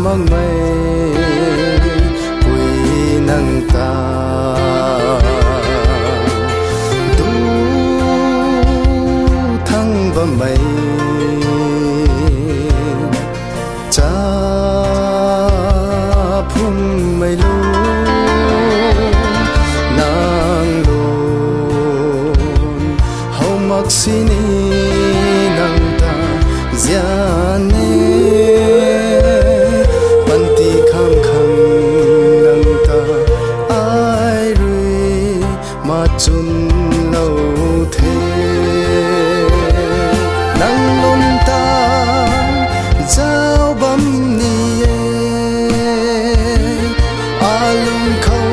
Makmei Pui nang ta Tu thăng và mây Cha phung mây lu Nang lôn hầu mặc sini nang ta Giane Panti khang khang nang ta ai rui mà chun lâu thế nang lôn ta giao bấm nie alung khâu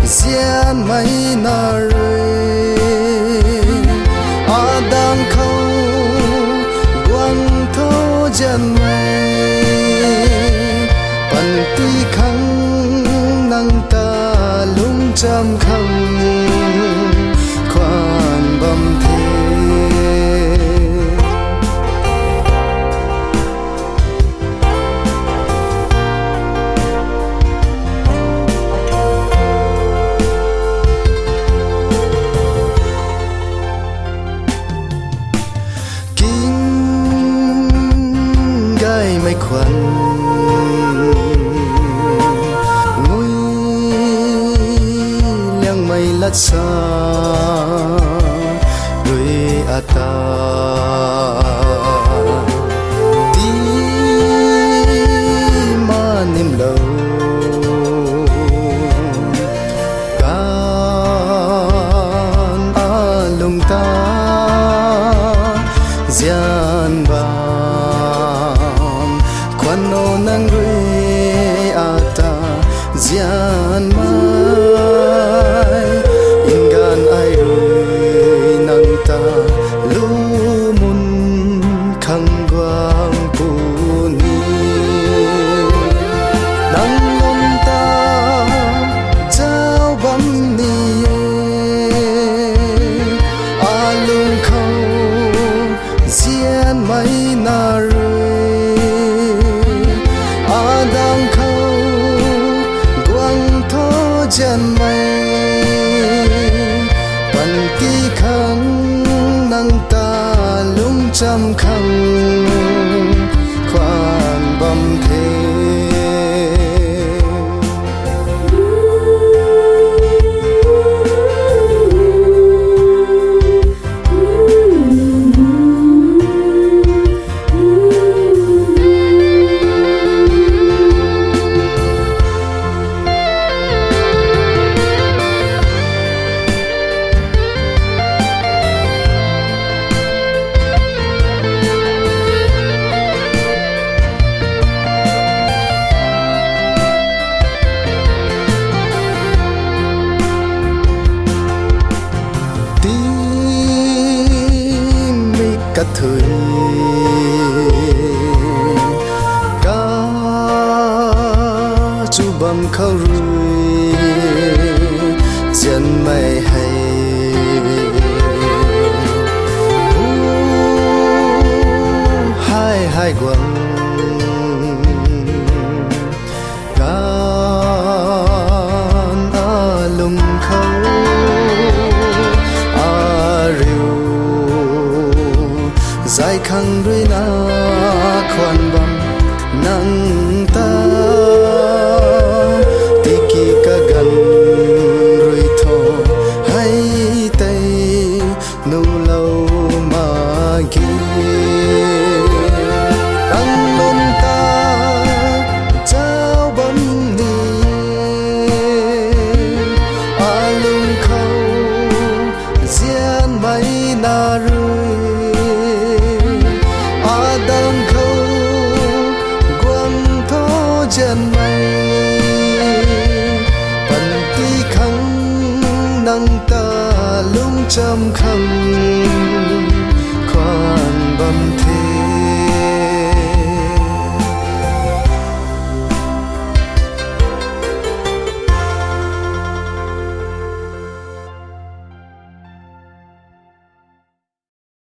gian mai na rui adang khâu quang thô chân mây Panti khang nang ta lung cham khang khoan bầm thế mây khoan ngôi liang mây lát xa đôi ta tí mà niềm lâu can lung ta gian ba Quando nang rui ata zian mai ingan ai rui nang ta lu mun khang quang puni nang lon ta giao bấm ni alung khâu zian mai na đang khâu quang thô chân mây Panti khang nang ta lung cham khang khoan bầm thế cắt thời cá chú bầm khâu rui dân mây hay hai hai quăng can lung khâu dài khang rui na khoan bầm nang ta tiki ka gan rui tho hay tay nu lâu mà ghi nang lon ta giao bấm ni alung khâu zian mai na rui đang khâu quang thô chân mây Panti khang nang ta lung cham khang khoan bầm thế